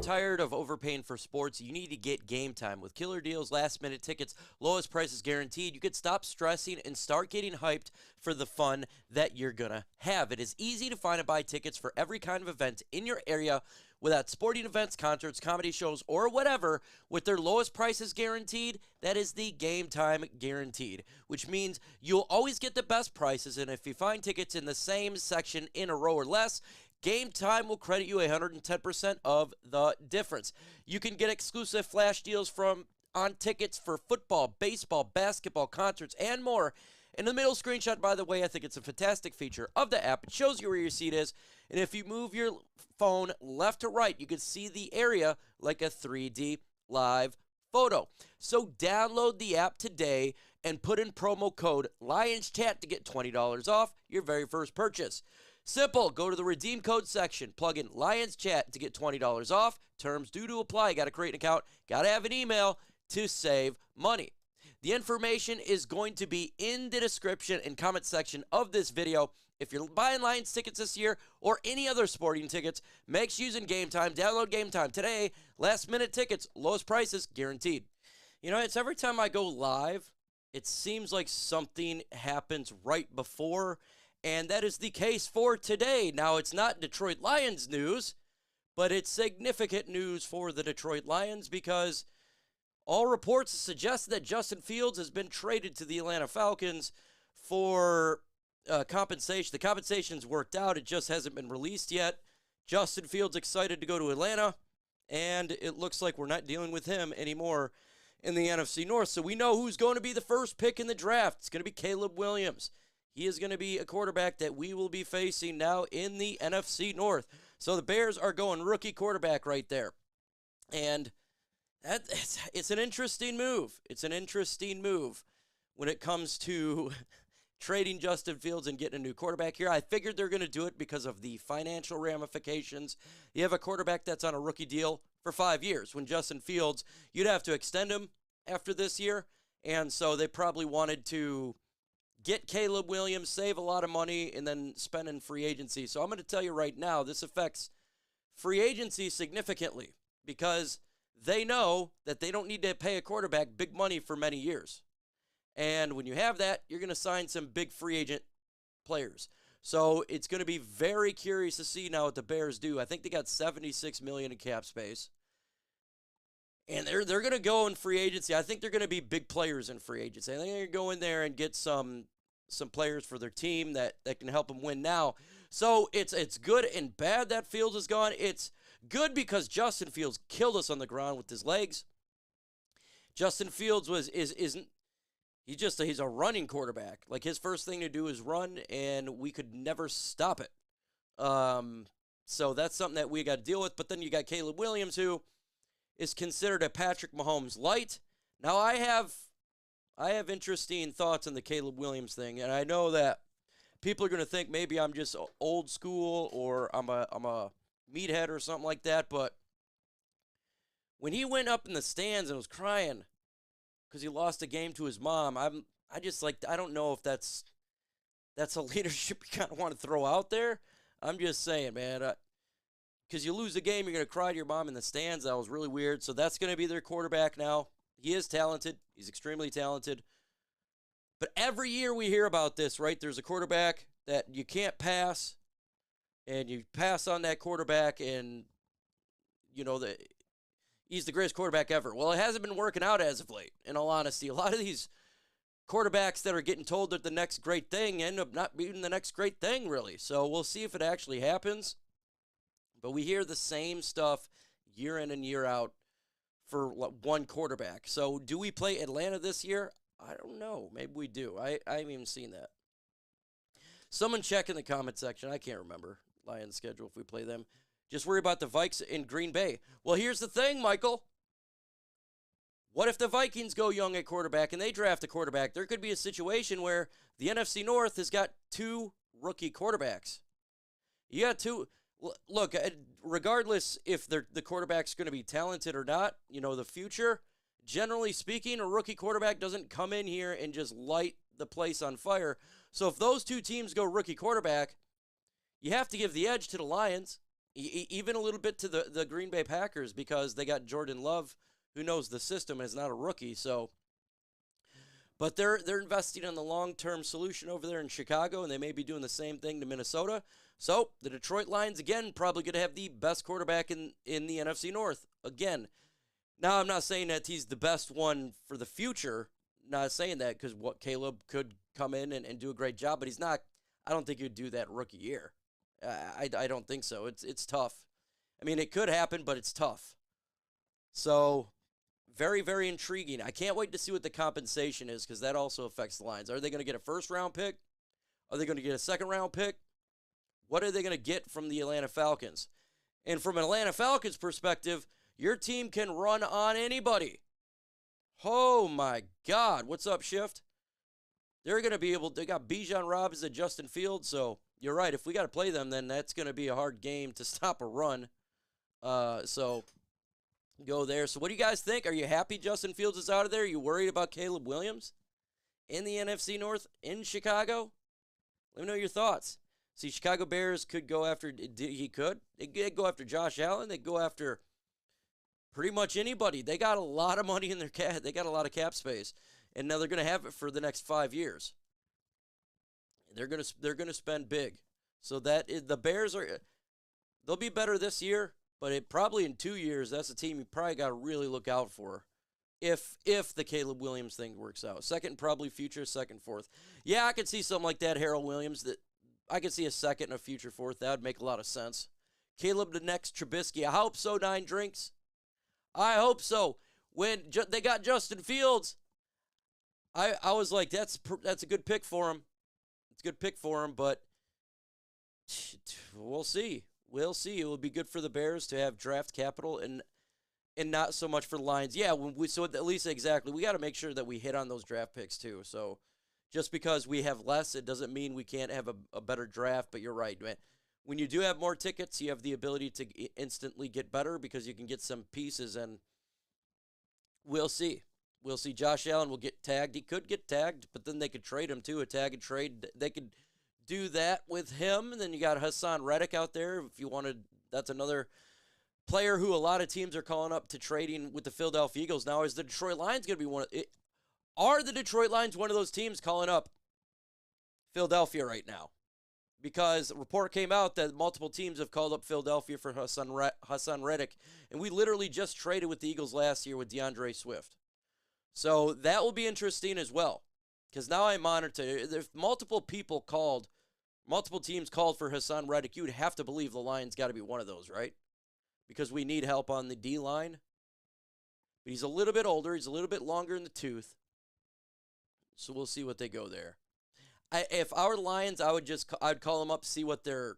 tired of overpaying for sports, you need to get Game Time. With killer deals, last-minute tickets, lowest prices guaranteed, you could stop stressing and start getting hyped for the fun that you're going to have. It is easy to find and buy tickets for every kind of event in your area, without sporting events, concerts, comedy shows, or whatever, with their lowest prices guaranteed. That is the Game Time guaranteed, which means you'll always get the best prices, and if you find tickets in the same section in a row or less, Game Time will credit you 110% of the difference. You can get exclusive flash deals on tickets for football, baseball, basketball, concerts, and more. In the middle screenshot, by the way, I think it's a fantastic feature of the app. It shows you where your seat is, and if you move your phone left to right, you can see the area like a 3D live photo. So download the app today and put in promo code LIONSCHAT to get $20 off your very first purchase. Simple. Go to the redeem code section, plug in LIONSCHAT to get $20 off. Terms do apply. Got to create an account, got to have an email to save money. The information is going to be in the description and comment section of this video. If you're buying Lions tickets this year or any other sporting tickets, make sure using Game Time. Download Game Time today. Last minute tickets, lowest prices guaranteed. You know, it's every time I go live, it seems like something happens right before, and that is the case for today. Now, it's not Detroit Lions news, but it's significant news for the Detroit Lions because all reports suggest that Justin Fields has been traded to the Atlanta Falcons for compensation. The compensation's worked out. It just hasn't been released yet. Justin Fields excited to go to Atlanta, and it looks like we're not dealing with him anymore in the NFC North. So we know who's going to be the first pick in the draft. It's going to be Caleb Williams. He is going to be a quarterback that we will be facing now in the NFC North. So the Bears are going rookie quarterback right there. And it's an interesting move. It's an interesting move when it comes to trading Justin Fields and getting a new quarterback here. I figured they're going to do it because of the financial ramifications. You have a quarterback that's on a rookie deal for 5 years. When Justin Fields, you'd have to extend him after this year. And so they probably wanted to get Caleb Williams, save a lot of money, and then spend in free agency. So I'm going to tell you right now, this affects free agency significantly because they know that they don't need to pay a quarterback big money for many years. And when you have that, you're going to sign some big free agent players. So it's going to be very curious to see now what the Bears do. I think they got $76 million in cap space. And they're going to go in free agency. I think they're going to be big players in free agency. I think they're going to go in there and get some players for their team that can help them win now. So it's good and bad that Fields is gone. It's good because Justin Fields killed us on the ground with his legs. Justin Fields he's a running quarterback. Like, his first thing to do is run, and we could never stop it. So that's something that we got to deal with. But then you got Caleb Williams, who is considered a Patrick Mahomes light. Now, I have interesting thoughts on the Caleb Williams thing, and I know that people are going to think maybe I'm just old school or I'm a meathead or something like that, but when he went up in the stands and was crying because he lost a game to his mom, I don't know if that's a leadership you kind of want to throw out there. I'm just saying, man, because you lose the game, you're going to cry to your mom in the stands. That was really weird. So that's going to be their quarterback now. He is talented. He's extremely talented. But every year we hear about this, right? There's a quarterback that you can't pass, and you pass on that quarterback, and you know that he's the greatest quarterback ever. Well, it hasn't been working out as of late, in all honesty. A lot of these quarterbacks that are getting told they're the next great thing end up not being the next great thing, really. So we'll see if it actually happens. But we hear the same stuff year in and year out for one quarterback. So do we play Atlanta this year? I don't know. Maybe we do. I haven't even seen that. Someone check in the comment section. I can't remember Lions schedule if we play them. Just worry about the Vikes in Green Bay. Well, here's the thing, Michael. What if the Vikings go young at quarterback and they draft a quarterback? There could be a situation where the NFC North has got 2 rookie quarterbacks. You got 2. Look, regardless if the quarterback's going to be talented or not, you know, the future, generally speaking, a rookie quarterback doesn't come in here and just light the place on fire. So if those 2 teams go rookie quarterback, you have to give the edge to the Lions. Even a little bit to the Green Bay Packers because they got Jordan Love, who knows the system and is not a rookie. So, but they're investing in the long-term solution over there in Chicago, and they may be doing the same thing to Minnesota. So the Detroit Lions, again, probably going to have the best quarterback in the NFC North. Again, now I'm not saying that he's the best one for the future. Not saying that because what Caleb could come in and do a great job, but he's not. I don't think he'd do that rookie year. I don't think so. It's tough. I mean, it could happen, but it's tough. So very, very intriguing. I can't wait to see what the compensation is because that also affects the Lions. Are they going to get a first-round pick? Are they going to get a second-round pick? What are they going to get from the Atlanta Falcons? And from an Atlanta Falcons perspective, your team can run on anybody. Oh, my God. What's up, Shift? They're going to be able – they got Bijan Robinson and Justin Fields, so you're right. If we got to play them, then that's going to be a hard game to stop a run. So go there. So what do you guys think? Are you happy Justin Fields is out of there? Are you worried about Caleb Williams in the NFC North in Chicago? Let me know your thoughts. See, Chicago Bears could go after – he could. They could go after Josh Allen. They go after pretty much anybody. They got a lot of money in their cap. They got a lot of cap space. And now they're going to have it for the next 5 years. They're going to spend big. So that is, the Bears they'll be better this year, but probably in 2 years, that's a team you probably got to really look out for. If the Caleb Williams thing works out. Second, probably future, second, fourth. Yeah, I could see something like that, Harold Williams. That I could see a second and a future fourth. That would make a lot of sense. Caleb the next Trubisky. I hope so, 9 drinks. I hope so. When they got Justin Fields, I was like, that's a good pick for him. It's a good pick for him, but we'll see. We'll see. It will be good for the Bears to have draft capital and not so much for the Lions. Yeah, so at least exactly. We got to make sure that we hit on those draft picks too. So just because we have less, it doesn't mean we can't have a better draft, but you're right, man. When you do have more tickets, you have the ability to instantly get better because you can get some pieces, and we'll see. We'll see. Josh Allen will get tagged. He could get tagged, but then they could trade him too, a tag and trade. They could do that with him. And then you got Hassan Reddick out there. If you wanted, that's another player who a lot of teams are calling up to trading with the Philadelphia Eagles. Now, is the Detroit Lions going to be one of it? Are the Detroit Lions one of those teams calling up Philadelphia right now? Because a report came out that multiple teams have called up Philadelphia for Hassan Reddick, and we literally just traded with the Eagles last year with DeAndre Swift. So that will be interesting as well, because now I monitor. If multiple teams called for Hassan Reddick, you would have to believe the Lions got to be one of those, right? Because we need help on the D-line. But he's a little bit older. He's a little bit longer in the tooth. So we'll see what they go there. If I were the Lions, I'd call them up, see what they're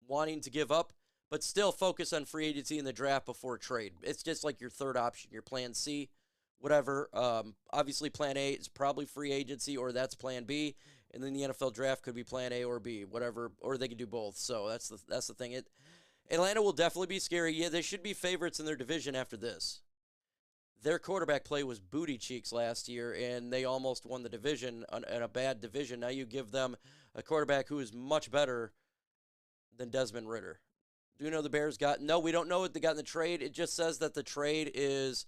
wanting to give up, but still focus on free agency in the draft before trade. It's just like your third option, your plan C. Whatever. Obviously, plan A is probably free agency, or that's plan B, and then the NFL draft could be plan A or B, whatever, or they could do both. So that's the thing. Atlanta will definitely be scary. Yeah, they should be favorites in their division after this. Their quarterback play was booty cheeks last year, and they almost won the division in a bad division. Now you give them a quarterback who is much better than Desmond Ridder. Do you know the Bears got? No, we don't know what they got in the trade. It just says that the trade is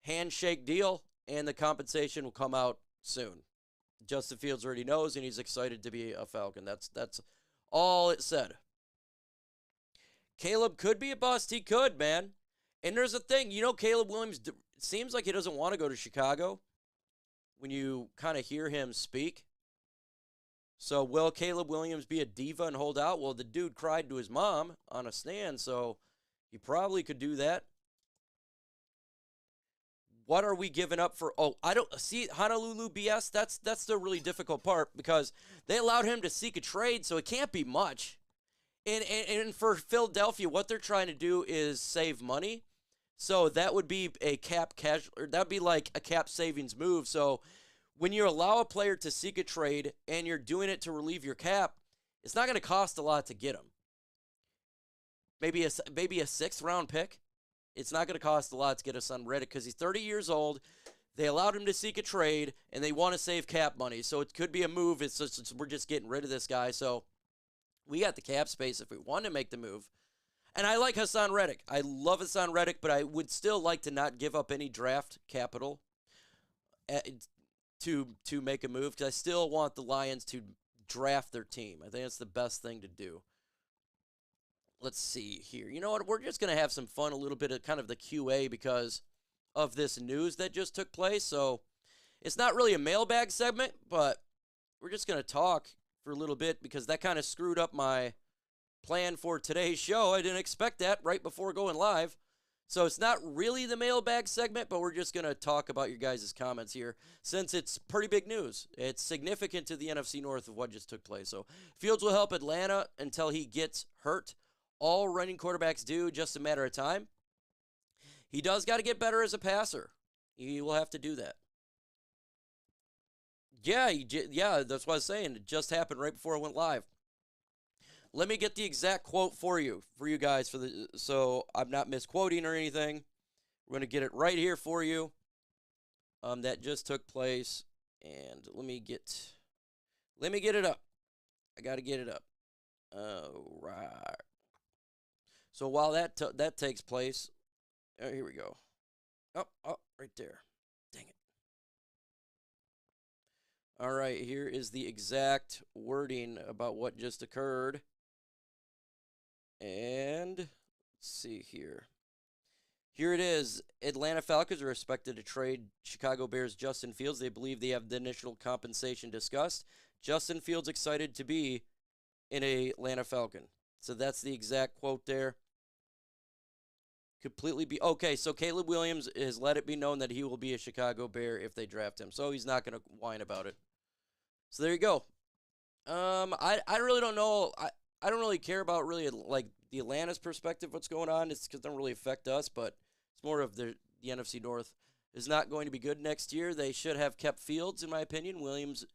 handshake deal, and the compensation will come out soon. Justin Fields already knows, and he's excited to be a Falcon. That's all it said. Caleb could be a bust. He could, man. And there's a thing. Caleb Williams seems like he doesn't want to go to Chicago when you kind of hear him speak. So will Caleb Williams be a diva and hold out? Well, the dude cried to his mom on a stand, so he probably could do that. What are we giving up for? Oh, I don't see Honolulu BS. That's the really difficult part because they allowed him to seek a trade, so it can't be much. And for Philadelphia, what they're trying to do is save money. So that would be a that'd be like a cap savings move. So when you allow a player to seek a trade and you're doing it to relieve your cap, it's not going to cost a lot to get him. Maybe a 6th round pick. It's not going to cost a lot to get us on Reddit because he's 30 years old. They allowed him to seek a trade, and they want to save cap money. So it could be a move. We're just getting rid of this guy. So we got the cap space if we want to make the move. And I like Hassan Reddick. I love Hassan Reddick, but I would still like to not give up any draft capital to make a move, because I still want the Lions to draft their team. I think that's the best thing to do. Let's see here. You know what? We're just going to have some fun, a little bit of kind of the QA because of this news that just took place. So it's not really a mailbag segment, but we're just going to talk for a little bit because that kind of screwed up my plan for today's show. I didn't expect that right before going live. So it's not really the mailbag segment, but we're just going to talk about your guys' comments here since it's pretty big news. It's significant to the NFC North of what just took place. So Fields will help Atlanta until he gets hurt. All running quarterbacks do, just a matter of time. He does got to get better as a passer. He will have to do that. Yeah, that's what I was saying. It just happened right before I went live. Let me get the exact quote for you guys, so I'm not misquoting or anything. We're going to get it right here for you. That just took place, and let me get it up. I got to get it up. All right. So while that takes place, here we go. Oh, right there. Dang it. All right, here is the exact wording about what just occurred. And let's see here. Here it is. Atlanta Falcons are expected to trade Chicago Bears Justin Fields. They believe they have the initial compensation discussed. Justin Fields excited to be in a Atlanta Falcon. So that's the exact quote there. Okay, so Caleb Williams has let it be known that he will be a Chicago Bear if they draft him. So he's not going to whine about it. So there you go. I really don't know. I don't really care about really like the Atlanta's perspective, what's going on. It's because it doesn't really affect us, but it's more of the NFC North is not going to be good next year. They should have kept Fields, in my opinion. Williams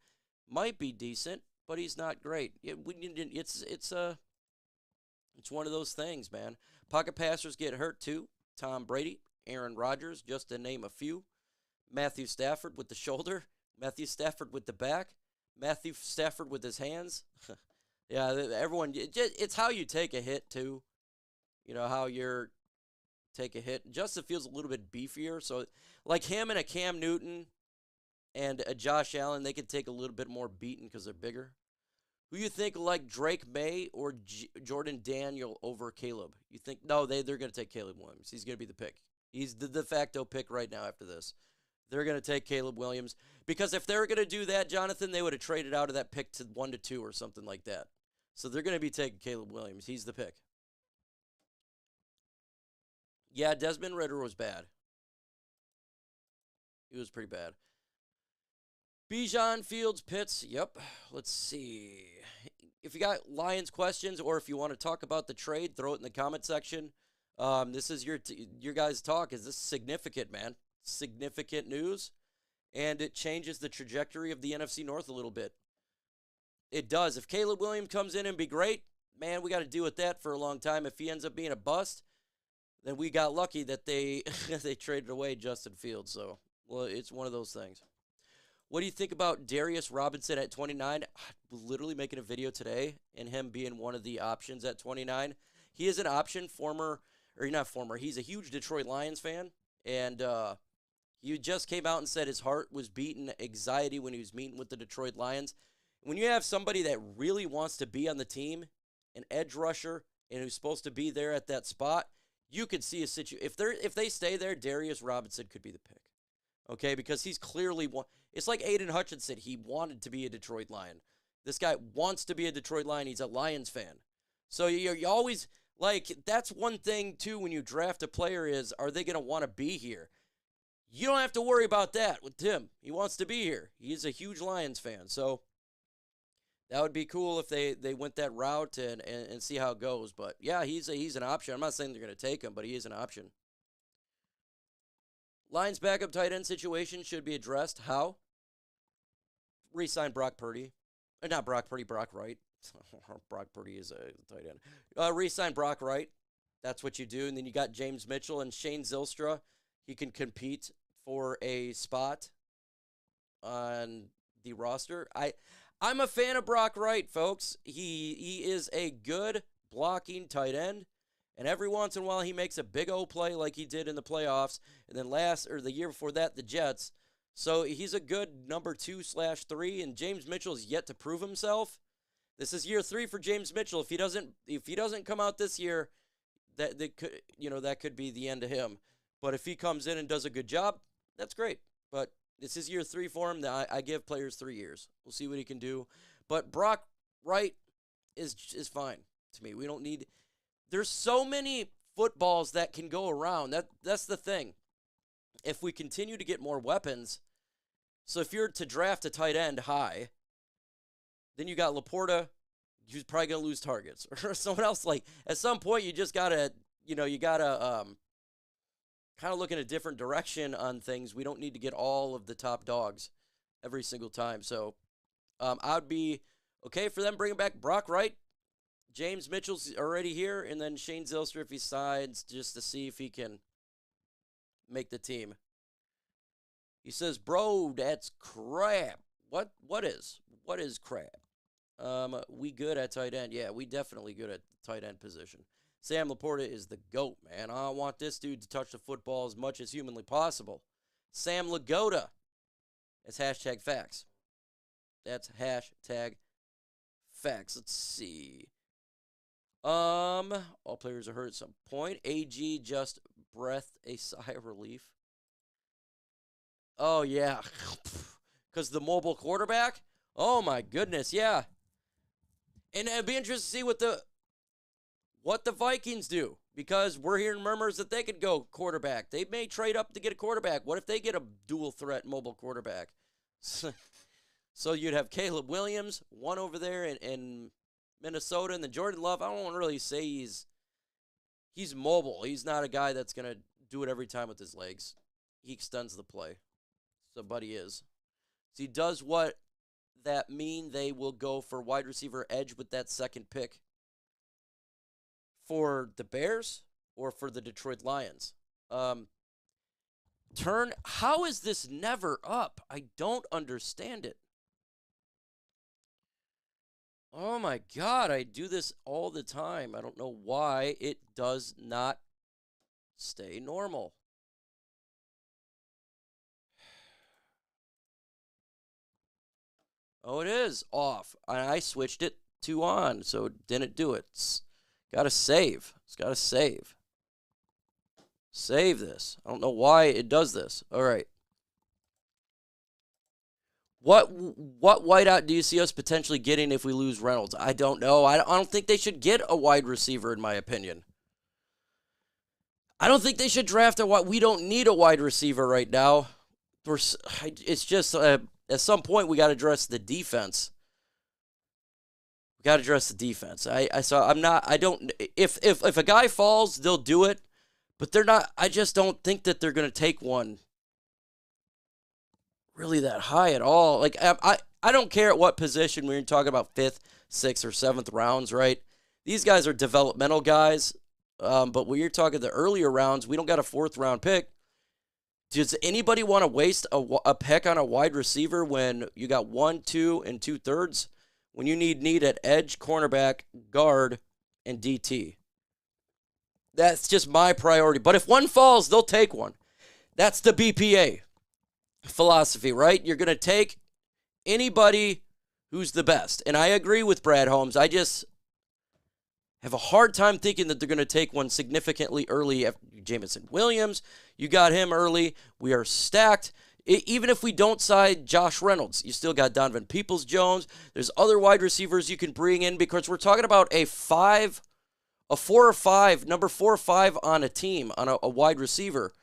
might be decent, but he's not great. It's one of those things, man. Pocket passers get hurt too. Tom Brady, Aaron Rodgers, just to name a few. Matthew Stafford with the shoulder. Matthew Stafford with the back. Matthew Stafford with his hands. Yeah, everyone, it's how you take a hit, too. You know, how you're take a hit. Justin Fields a little bit beefier, so like him and a Cam Newton and a Josh Allen, they could take a little bit more beating because they're bigger. Who you think like Drake May or Jordan Daniel over Caleb? You think, no, they're going to take Caleb Williams. He's going to be the pick. He's the de facto pick right now after this. They're going to take Caleb Williams. Because if they were going to do that, Jonathan, they would have traded out of that pick to 1 to 2 or something like that. So they're going to be taking Caleb Williams. He's the pick. Yeah, Desmond Ridder was bad. He was pretty bad. Bijan, Fields, Pitts. Yep. Let's see. If you got Lions questions or if you want to talk about the trade, throw it in the comment section. This is your guys' talk. Is this significant, man? Significant news. And it changes the trajectory of the NFC North a little bit. It does. If Caleb Williams comes in and be great, man, we got to deal with that for a long time. If he ends up being a bust, then we got lucky that they they traded away Justin Fields. So, well, it's one of those things. What do you think about Darius Robinson at 29? I'm literally making a video today and him being one of the options at 29. He is an option, he's a huge Detroit Lions fan. And he just came out and said his heart was beating anxiety when he was meeting with the Detroit Lions. When you have somebody that really wants to be on the team, an edge rusher, and who's supposed to be there at that spot, you could see a situation. If they stay there, Darius Robinson could be the pick. Okay, because he's clearly it's like Aiden Hutchinson. He wanted to be a Detroit Lion. This guy wants to be a Detroit Lion. He's a Lions fan. So you always, like, that's one thing, too, when you draft a player is, are they going to want to be here? You don't have to worry about that with Tim. He wants to be here. He's a huge Lions fan. So that would be cool if they went that route and see how it goes. But, yeah, he's an option. I'm not saying they're going to take him, but he is an option. Lions backup tight end situation should be addressed. How? Re-sign Brock Purdy. Not Brock Purdy, Brock Wright. Brock Purdy is a tight end. Re-sign Brock Wright. That's what you do. And then you got James Mitchell and Shane Zylstra. He can compete for a spot on the roster. I'm a fan of Brock Wright, folks. He is a good blocking tight end. And every once in a while, he makes a big O play like he did in the playoffs. And then the year before that, the Jets. So he's a good number 2/3, and James Mitchell is yet to prove himself. This is year 3 for James Mitchell. If he doesn't come out this year, that could be the end of him. But if he comes in and does a good job, that's great. But this is year 3 for him. I give players 3 years. We'll see what he can do. But Brock Wright is fine to me. We don't need. There's so many footballs that can go around. That's the thing. If we continue to get more weapons, so if you're to draft a tight end high, then you got Laporta, who's probably going to lose targets, or someone else. Like, at some point, you just got to, kind of look in a different direction on things. We don't need to get all of the top dogs every single time. So I'd be okay for them bringing back Brock Wright. James Mitchell's already here, and then Shane Zylstra if he sides, just to see if he can make the team. He says, bro, that's crap. What is crap? We good at tight end. Yeah, we definitely good at the tight end position. Sam Laporta is the GOAT, man. I want this dude to touch the football as much as humanly possible. Sam Lagoda. That's hashtag facts. That's hashtag facts. Let's see. All players are hurt at some point. AG just breathed a sigh of relief. Oh, yeah. Because the mobile quarterback? Oh, my goodness, yeah. And it'd be interesting to see what the Vikings do, because we're hearing murmurs that they could go quarterback. They may trade up to get a quarterback. What if they get a dual threat mobile quarterback? So you'd have Caleb Williams, one over there in Minnesota, and then Jordan Love. I don't want to really say he's mobile. He's not a guy that's going to do it every time with his legs. He extends the play. So Buddy is. So he does what that mean they will go for wide receiver edge with that second pick for the Bears or for the Detroit Lions? How is this never up? I don't understand it. Oh my God, I do this all the time. I don't know why it does not stay normal. Oh, it is off. I switched it to on, so it didn't do it. It's got to save. It's got to save. Save this. I don't know why it does this. All right. What wideout do you see us potentially getting if we lose Reynolds? I don't know. I don't think they should get a wide receiver, in my opinion. I don't think they should draft a wide. We don't need a wide receiver right now. It's just at some point we got to address the defense. We got to address the defense. If a guy falls, they'll do it, but they're not. I just don't think that they're going to take one really that high at all. Like, I don't care at what position we're talking about, 5th, 6th, or 7th rounds, right? These guys are developmental guys, but when you're talking the earlier rounds, we don't got a 4th round pick. Does anybody want to waste a pick on a wide receiver when you got 1, 2, and 2/3? When you need at edge, cornerback, guard, and DT. That's just my priority. But if one falls, they'll take one. That's the BPA philosophy, right? You're going to take anybody who's the best. And I agree with Brad Holmes. I just have a hard time thinking that they're going to take one significantly early. After Jameson Williams, you got him early. We are stacked. Even if we don't side Josh Reynolds, you still got Donovan Peoples-Jones. There's other wide receivers you can bring in, because we're talking about a 4 or 5, number 4 or 5 on a team, on a wide receiver.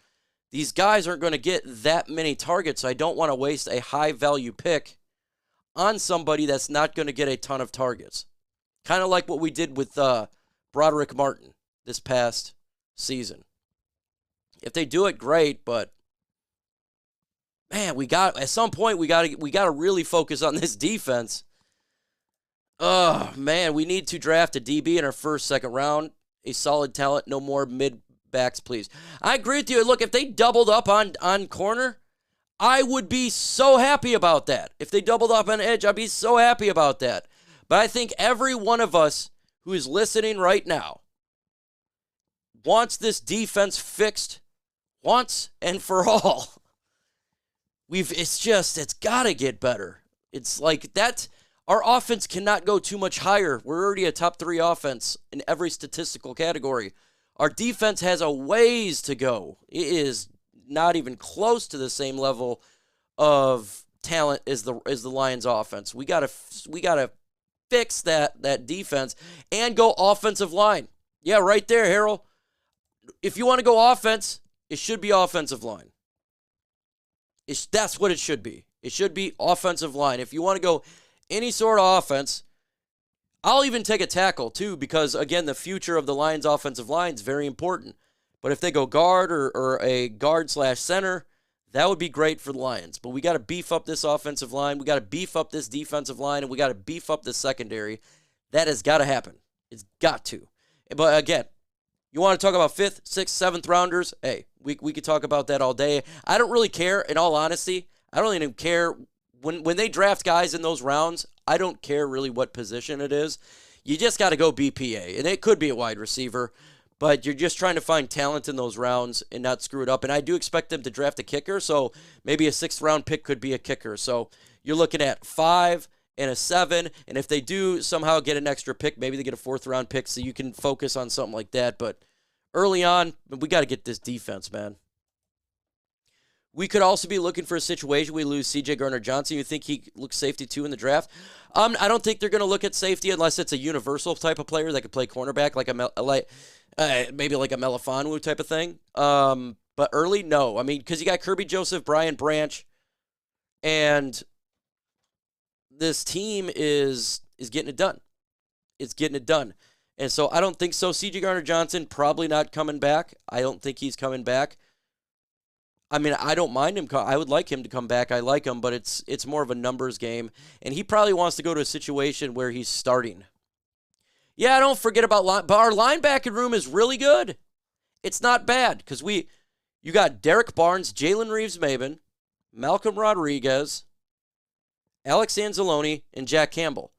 These guys aren't going to get that many targets, so I don't want to waste a high-value pick on somebody that's not going to get a ton of targets. Kind of like what we did with Broderick Martin this past season. If they do it, great, but man, at some point we got to really focus on this defense. Oh man, we need to draft a DB in our 1st, 2nd round, a solid talent, no more mid-backs, please. I agree with you. Look, if they doubled up on corner, I would be so happy about that. If they doubled up on edge, I'd be so happy about that. But I think every one of us who is listening right now wants this defense fixed once and for all. It's got to get better. It's like that. Our offense cannot go too much higher. We're already a top 3 offense in every statistical category. Our defense has a ways to go. It is not even close to the same level of talent as the Lions offense. We gotta fix that defense and go offensive line. Yeah, right there, Harold. If you want to go offense, it should be offensive line. That's what it should be. It should be offensive line. If you want to go any sort of offense, I'll even take a tackle too, because again, the future of the Lions offensive line is very important. But if they go guard or a guard/center, that would be great for the Lions. But we got to beef up this offensive line. We got to beef up this defensive line, and we got to beef up the secondary. That has got to happen. It's got to. But again, you want to talk about 5th, 6th, 7th rounders? Hey, we could talk about that all day. I don't really care, in all honesty. I don't even care. When they draft guys in those rounds, I don't care really what position it is. You just got to go BPA. And it could be a wide receiver, but you're just trying to find talent in those rounds and not screw it up. And I do expect them to draft a kicker, so maybe a 6th-round pick could be a kicker. So you're looking at 5 and a 7, and if they do somehow get an extra pick, maybe they get a 4th-round pick, so you can focus on something like that. But early on, we got to get this defense, man. We could also be looking for a situation we lose C.J. Gardner-Johnson. You think he looks safety too in the draft? I don't think they're going to look at safety unless it's a universal type of player that could play cornerback, like maybe like a Melifonwu type of thing. But early, no. I mean, because you got Kirby Joseph, Brian Branch, and this team is getting it done. It's getting it done. And so I don't think so. C.J. Gardner-Johnson probably not coming back. I don't think he's coming back. I mean, I don't mind him. I would like him to come back. I like him, but it's more of a numbers game. And he probably wants to go to a situation where he's starting. Yeah, don't forget about but our linebacker room is really good. It's not bad because you got Derek Barnes, Jalen Reeves-Maybin, Malcolm Rodriguez, Alex Anzalone, and Jack Campbell.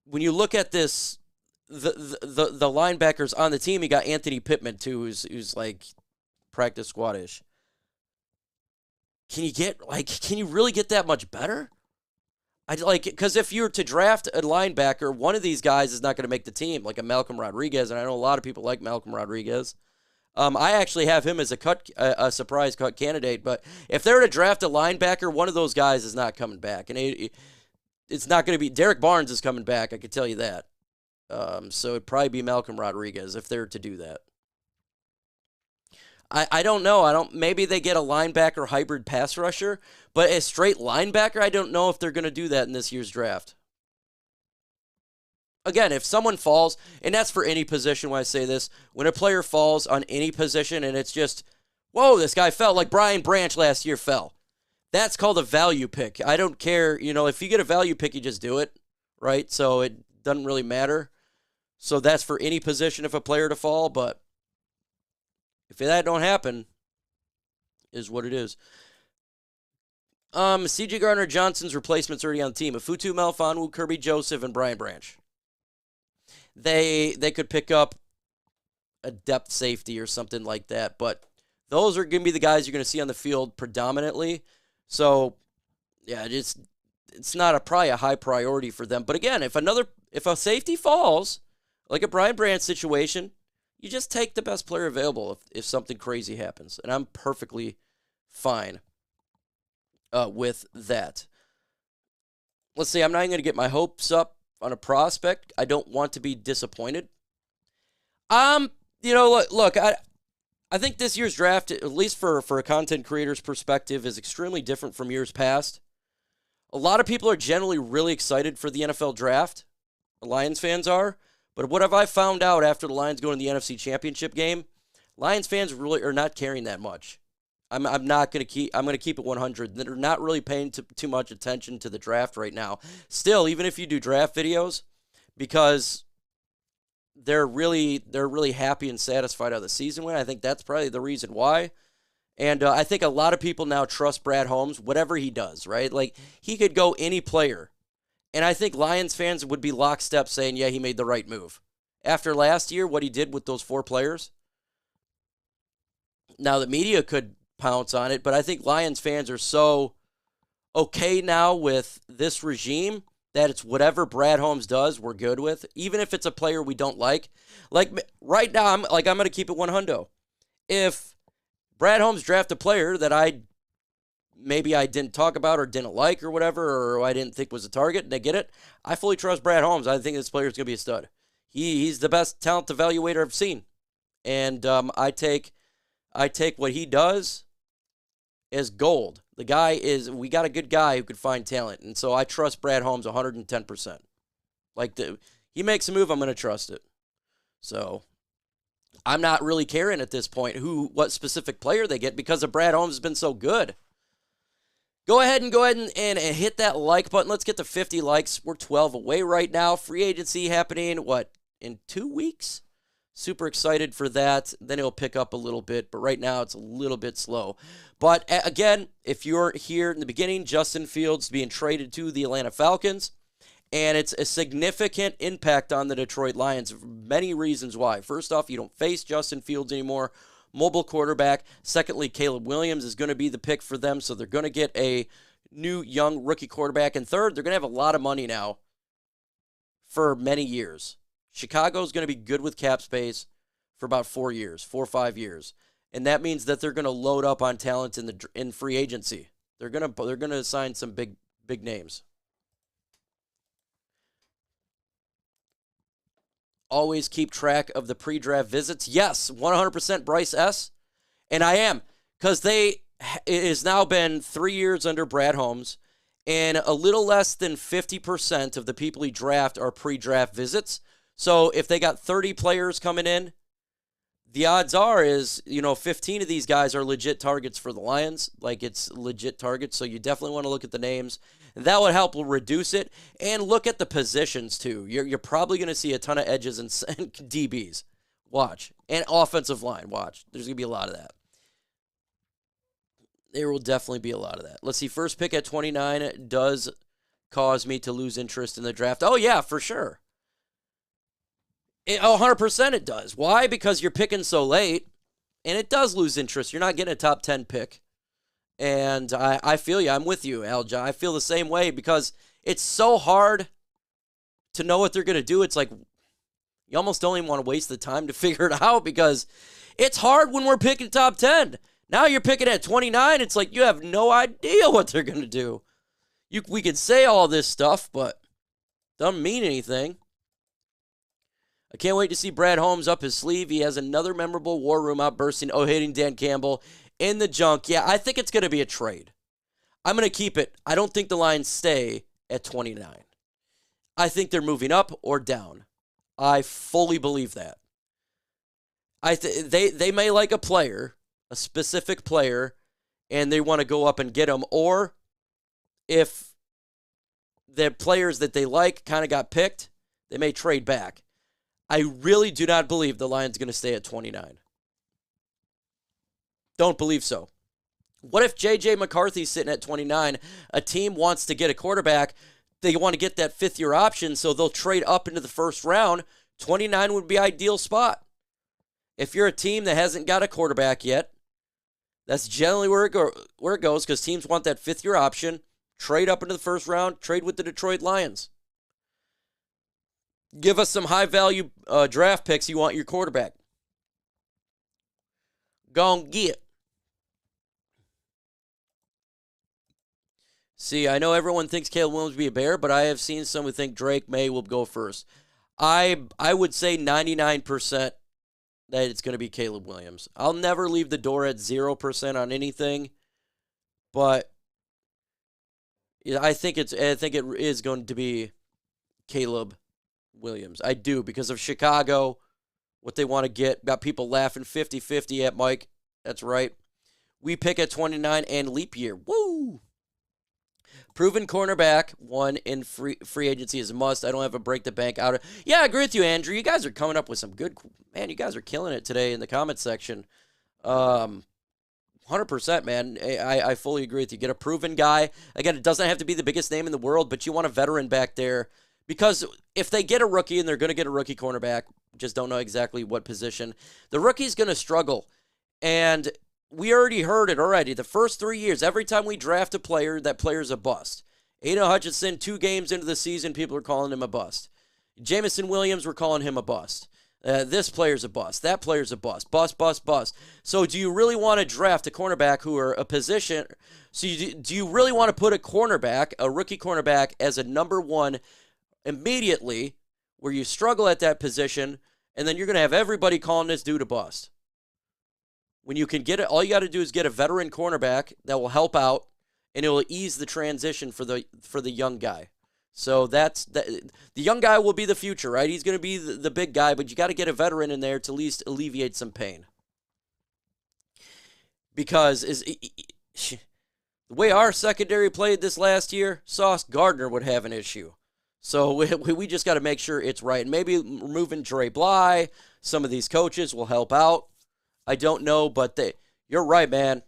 When you look at this, the linebackers on the team, you got Anthony Pittman too, who's like practice squad-ish. Can you really get that much better? Because if you were to draft a linebacker, one of these guys is not going to make the team, like a Malcolm Rodriguez, and I know a lot of people like Malcolm Rodriguez. I actually have him as a surprise cut candidate, but if they were to draft a linebacker, one of those guys is not coming back, and it's not going to be Derek Barnes is coming back. I could tell you that. So it'd probably be Malcolm Rodriguez if they were to do that. I don't know. Maybe they get a linebacker hybrid pass rusher, but a straight linebacker, I don't know if they're going to do that in this year's draft. Again, if someone falls, and that's for any position when I say this, when a player falls on any position and it's just, whoa, this guy fell, like Brian Branch last year fell. That's called a value pick. I don't care. If you get a value pick, you just do it, right? So it doesn't really matter. So that's for any position if a player to fall, but if that don't happen, is what it is. C.J. Gardner-Johnson's replacement's already on the team. Afutu Melifonwu, Kirby Joseph, and Brian Branch. They could pick up a depth safety or something like that, but those are going to be the guys you're going to see on the field predominantly. So, yeah, it's not probably a high priority for them. But again, if a safety falls, like a Brian Branch situation, you just take the best player available if something crazy happens. And I'm perfectly fine with that. Let's see, I'm not even going to get my hopes up on a prospect. I don't want to be disappointed. Look, I think this year's draft, at least for a content creator's perspective, is extremely different from years past. A lot of people are generally really excited for the NFL draft. The Lions fans are. But what have I found out after the Lions go in the NFC Championship game? Lions fans really are not caring that much. I'm going to keep it 100. They're not really paying too much attention to the draft right now. Still, even if you do draft videos, because they're really happy and satisfied how the season went. I think that's probably the reason why. And I think a lot of people now trust Brad Holmes, whatever he does, right? Like, he could go any player. And I think Lions fans would be lockstep saying, yeah, he made the right move. after last year, what he did with those 4 players. Now, the media could pounce on it, but I think Lions fans are so okay now with this regime that it's whatever Brad Holmes does, we're good with, even if it's a player we don't like. Like right now, I'm going to keep it 100. If Brad Holmes draft a player that maybe I didn't talk about or didn't like or whatever, or I didn't think was a target, and they get it, I fully trust Brad Holmes. I think this player is going to be a stud. He's the best talent evaluator I've seen, and I take what he does as gold. The guy we got a good guy who could find talent, and so I trust Brad Holmes 110%. Like he makes a move, I'm going to trust it. So I'm not really caring at this point what specific player they get because of Brad Holmes has been so good. Go ahead and hit that like button. Let's get to 50 likes. We're 12 away right now. Free agency happening, in 2 weeks? Super excited for that. Then it'll pick up a little bit, but right now it's a little bit slow. But again, if you're here in the beginning, Justin Fields being traded to the Atlanta Falcons, and it's a significant impact on the Detroit Lions for many reasons why. First off, you don't face Justin Fields anymore, mobile quarterback. Secondly, Caleb Williams is going to be the pick for them, so they're going to get a new young rookie quarterback. And third, they're going to have a lot of money now for many years. Chicago's going to be good with cap space for about 4 or 5 years. And that means that they're going to load up on talent in free agency. They're going to sign some big names. Always keep track of the pre-draft visits. Yes, 100% Bryce S. And I am, because it has now been 3 years under Brad Holmes, and a little less than 50% of the people he draft are pre-draft visits. So if they got 30 players coming in, the odds are 15 of these guys are legit targets for the Lions. Like, it's legit targets, so you definitely want to look at the names. That would help reduce it. And look at the positions, too. You're probably going to see a ton of edges and DBs. Watch. And offensive line. Watch. There's going to be a lot of that. There will definitely be a lot of that. Let's see. First pick at 29 does cause me to lose interest in the draft. Oh, yeah, for sure. 100% it does. Why? Because you're picking so late, and it does lose interest. You're not getting a top 10 pick. And I feel you. I'm with you, Alja. I feel the same way because it's so hard to know what they're going to do. It's like you almost don't even want to waste the time to figure it out because it's hard when we're picking top 10. Now you're picking at 29. It's like you have no idea what they're going to do. We could say all this stuff, but it doesn't mean anything. I can't wait to see Brad Holmes up his sleeve. He has another memorable war room outbursting, hitting Dan Campbell in the junk. Yeah, I think it's going to be a trade. I'm going to keep it. I don't think the Lions stay at 29. I think they're moving up or down. I fully believe that. They may like a player, a specific player, and they want to go up and get him. Or if the players that they like kind of got picked, they may trade back. I really do not believe the Lions are going to stay at 29. Don't believe so. What if J.J. McCarthy's sitting at 29? A team wants to get a quarterback. They want to get that fifth-year option, so they'll trade up into the first round. 29 would be ideal spot. If you're a team that hasn't got a quarterback yet, that's generally where it goes because teams want that fifth-year option. Trade up into the first round. Trade with the Detroit Lions. Give us some high-value draft picks. You want your quarterback. Go and get. See, I know everyone thinks Caleb Williams will be a Bear, but I have seen some who think Drake May will go first. I would say 99% that it's going to be Caleb Williams. I'll never leave the door at 0% on anything, but I think it is going to be Caleb Williams. I do, because of Chicago, what they want to get. Got people laughing 50-50 at Mike. That's right. We pick at 29 and leap year. Woo! Proven cornerback, one in free agency is a must. I don't have a break the bank out. Yeah, I agree with you, Andrew. You guys are coming up with some good, man, you guys are killing it today in the comment section. 100%, man. I fully agree with you. Get a proven guy. Again, it doesn't have to be the biggest name in the world, but you want a veteran back there Because if they get a rookie, and they're going to get a rookie cornerback, just don't know exactly what position, the rookie's going to struggle. And we already heard it already. The first 3 years, every time we draft a player, that player's a bust. Aiden Hutchinson, 2 games into the season, people are calling him a bust. Jamison Williams, we're calling him a bust. This player's a bust. That player's a bust. Bust, bust, bust. So do you really want to draft a cornerback who are a position? So do you really want to put a cornerback, a rookie cornerback, as a number 1 immediately where you struggle at that position, and then you're going to have everybody calling this dude a bust? When you can get it, all you got to do is get a veteran cornerback that will help out, and it will ease the transition for the young guy. So the young guy will be the future, right? He's going to be the big guy, but you got to get a veteran in there to at least alleviate some pain. Because the way our secondary played this last year, Sauce Gardner would have an issue. So we just got to make sure it's right. And maybe removing Dre Bly, some of these coaches will help out. I don't know, but you're right, man.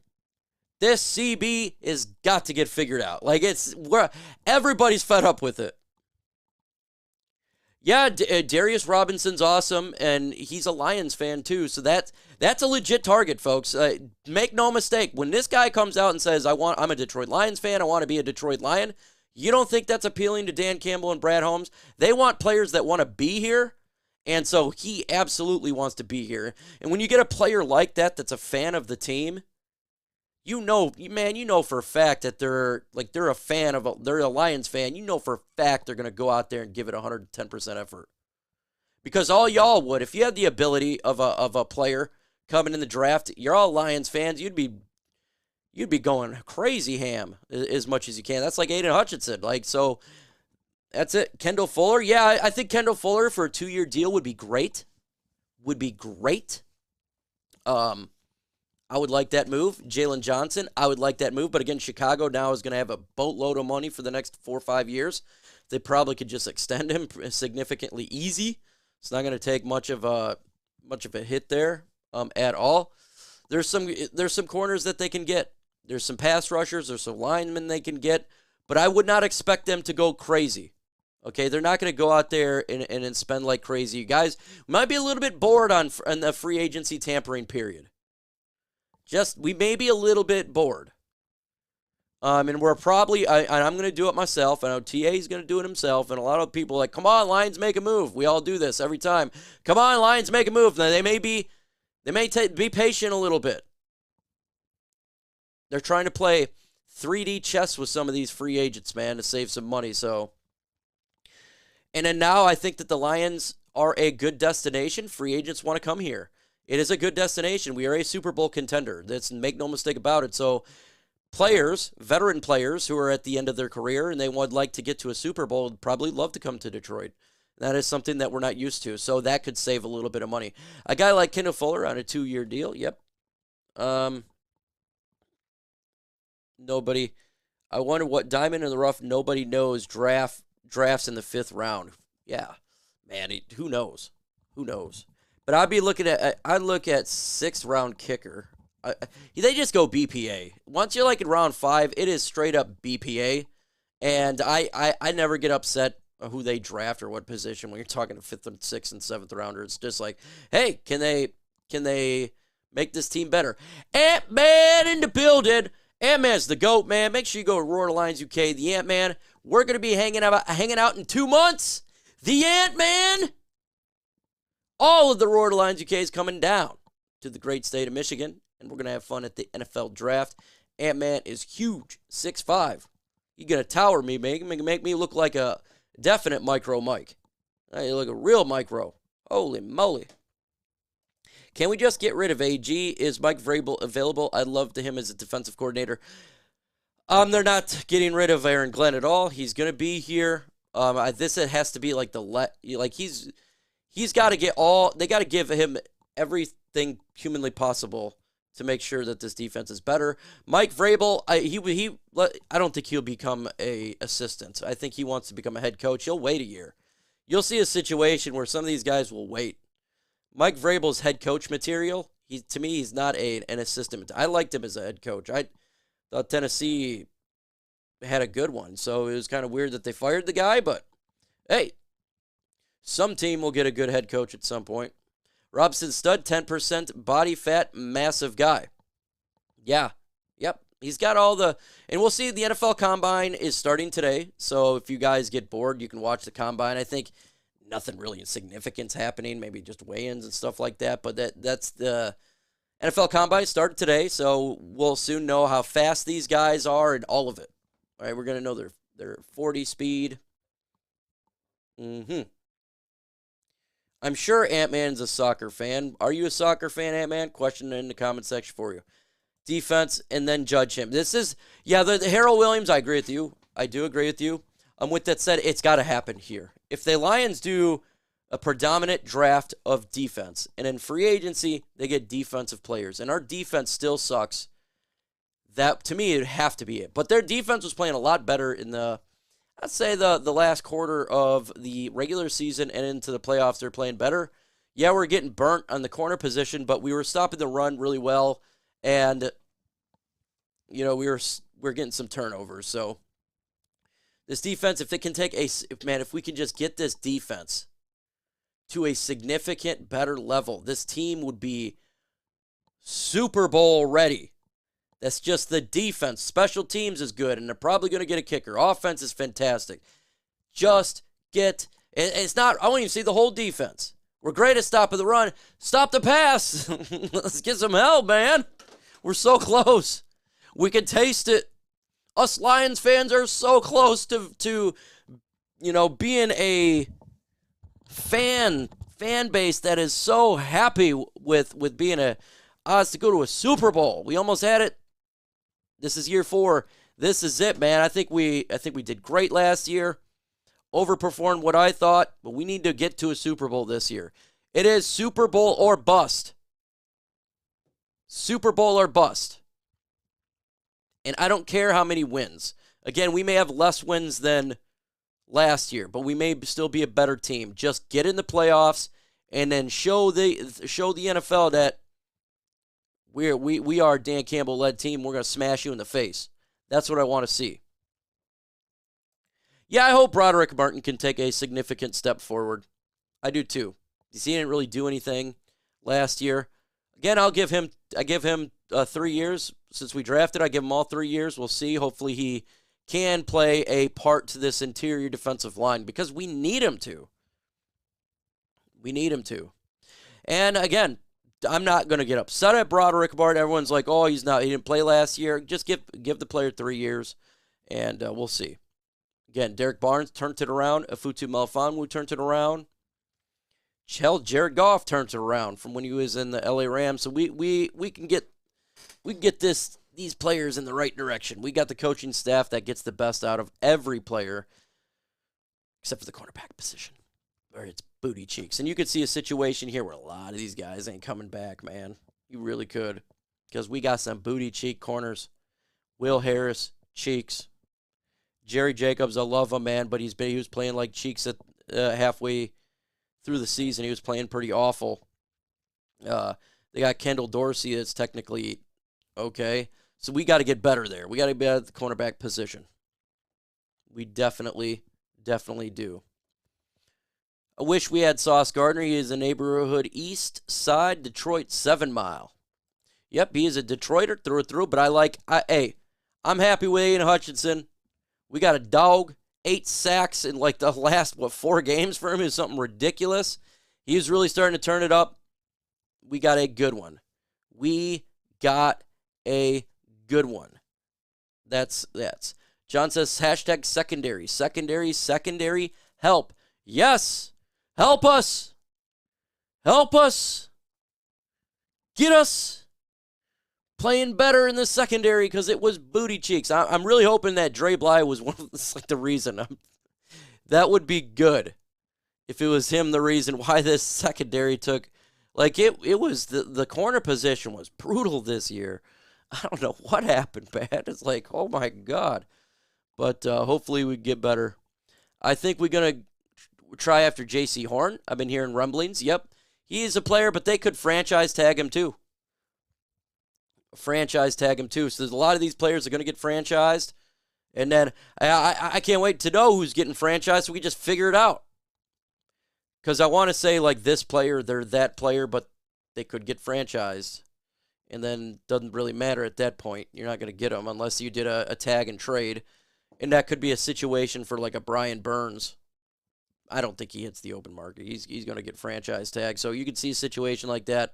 This CB has got to get figured out. Like, everybody's fed up with it. Yeah, Darius Robinson's awesome, and he's a Lions fan too, so that's a legit target, folks. Make no mistake, when this guy comes out and says, I'm a Detroit Lions fan, I want to be a Detroit Lion, you don't think that's appealing to Dan Campbell and Brad Holmes? They want players that want to be here, and so he absolutely wants to be here. And when you get a player like that that's a fan of the team, you know for a fact that they're a Lions fan. You know for a fact they're going to go out there and give it 110% effort. Because all y'all would, if you had the ability of a player coming in the draft, you're all Lions fans, you'd be going crazy ham as much as you can. That's like Aiden Hutchinson. So that's it. Kendall Fuller. Yeah, I think Kendall Fuller for a 2-year deal would be great. I would like that move. Jalen Johnson, I would like that move. But again, Chicago now is going to have a boatload of money for the next 4 or 5 years. They probably could just extend him significantly easy. It's not going to take much of a hit there at all. There's some corners that they can get. There's some pass rushers. There's some linemen they can get. But I would not expect them to go crazy. Okay, they're not going to go out there and spend like crazy. You guys might be a little bit bored on the free agency tampering period. We may be a little bit bored. And we're probably, I'm going to do it myself. I know TA is going to do it himself. And a lot of people are like, come on, Lions, make a move. We all do this every time. Come on, Lions, make a move. Now, they may be patient a little bit. They're trying to play 3D chess with some of these free agents, man, to save some money. So, and then now I think that the Lions are a good destination. Free agents want to come here. It is a good destination. We are a Super Bowl contender. Make no mistake about it. So players, veteran players who are at the end of their career and they would like to get to a Super Bowl would probably love to come to Detroit. That is something that we're not used to. So that could save a little bit of money. A guy like Kendall Fuller on a 2-year deal. Yep. Nobody. I wonder what diamond in the rough nobody knows drafts in the 5th round. Yeah. Man, who knows? Who knows? But I'd look at 6th round kicker. They just go BPA. Once you're like in round 5, it is straight up BPA. And I never get upset who they draft or what position when you're talking to 5th and 6th and 7th rounder. It's just like, hey, can they make this team better? Ant-Man in the building. Ant-Man's the GOAT, man. Make sure you go to Roar Lions UK. The Ant-Man. We're going to be hanging out in 2 months. The Ant-Man. All of the Roar Lions UK is coming down to the great state of Michigan, and we're going to have fun at the NFL draft. Ant-Man is huge, 6'5". He's going to tower me, make me look like a definite micro Mike. You look a real micro. Holy moly. Can we just get rid of AG? Is Mike Vrabel available? I'd love to him as a defensive coordinator. They're not getting rid of Aaron Glenn at all. He's going to be here. This has to be like he's got to get they got to give him everything humanly possible to make sure that this defense is better. Mike Vrabel, I don't think he'll become a assistant. I think he wants to become a head coach. He'll wait a year. You'll see a situation where some of these guys will wait. Mike Vrabel's head coach material, to me, he's not an assistant. I liked him as a head coach. I thought Tennessee had a good one, so it was kind of weird that they fired the guy, but hey, Some team will get a good head coach at some point. Robson Stud, 10% body fat, massive guy. Yeah. Yep. He's got all the, and we'll see the NFL Combine is starting today. So if you guys get bored, you can watch the Combine. I think nothing really significant happening, maybe just weigh-ins and stuff like that. But that's the NFL Combine started today. So we'll soon know how fast these guys are and all of it. All right. We're going to know their 40 speed. I'm sure Ant-Man's a soccer fan. Are you a soccer fan, Ant-Man? Question in the comment section for you. Defense, and then judge him. This is, yeah, the Terrell Williams, I agree with you. I do agree with you. With that said, it's got to happen here. If the Lions do a predominant draft of defense, and in free agency, they get defensive players, and our defense still sucks, that, to me, it would have to be it. But their defense was playing a lot better in I'd say the last quarter of the regular season and into the playoffs, they're playing better. Yeah, we're getting burnt on the corner position, but we were stopping the run really well, and we're getting some turnovers. So this defense, if they can take if we can just get this defense to a significant better level, this team would be Super Bowl ready. That's just the defense. Special teams is good, and they're probably going to get a kicker. Offense is fantastic. Just get, it's not, I won't even see the whole defense. We're great at stopping the run. Stop the pass. Let's get some help, man. We're so close. We can taste it. Us Lions fans are so close to being a fan base that is so happy with being odds to go to a Super Bowl. We almost had it. This is year 4. This is it, man. I think we did great last year. Overperformed what I thought, but we need to get to a Super Bowl this year. It is Super Bowl or bust. Super Bowl or bust. And I don't care how many wins. Again, we may have less wins than last year, but we may still be a better team. Just get in the playoffs and then show the NFL that we are a Dan Campbell-led team. We're going to smash you in the face. That's what I want to see. Yeah, I hope Broderick Martin can take a significant step forward. I do too. He didn't really do anything last year. Again, I give him 3 years since we drafted. I give him all 3 years. We'll see. Hopefully he can play a part to this interior defensive line because we need him to. We need him to. And again, I'm not going to get upset at Broderick Martin. Everyone's like, oh, he didn't play last year. Just give the player 3 years, and we'll see. Again, Derek Barnes turned it around. Afutu Melifonwu turned it around. Jared Goff turns it around from when he was in the LA Rams. So we can get these players in the right direction. We got the coaching staff that gets the best out of every player, except for the cornerback position, where it's booty cheeks. And you could see a situation here where a lot of these guys ain't coming back, man. You really could, because we got some booty cheek corners. Will Harris, Cheeks. Jerry Jacobs, I love him, man, but he was playing like Cheeks at halfway through the season. He was playing pretty awful. They got Kendall Dorsey that's technically okay. So we got to get better there. We got to be at the cornerback position. We definitely do. I wish we had Sauce Gardner. He is a neighborhood east side Detroit 7 Mile. Yep, he is a Detroiter through and through, but I'm happy with Aiden Hutchinson. We got a dog, 8 sacks in like the last, 4 games for him is something ridiculous. He's really starting to turn it up. We got a good one. That's. John says, hashtag secondary. Secondary, help. Yes, help us. Get us playing better in the secondary because it was booty cheeks. I'm really hoping that Dre Bly was the reason. That would be good if it was him the reason why this secondary took. It was the corner position was brutal this year. I don't know what happened, man. It's like, oh my God. But hopefully we get better. I think we're going to try after J.C. Horn. I've been hearing rumblings. Yep. He is a player, but they could franchise tag him too. So there's a lot of these players are going to get franchised. And then I can't wait to know who's getting franchised so we just figure it out. Because I want to say, like, this player, they're that player, but they could get franchised. And then doesn't really matter at that point. You're not going to get them unless you did a tag and trade. And that could be a situation for, like, a Brian Burns. I don't think he hits the open market. He's going to get franchise tag. So you can see a situation like that.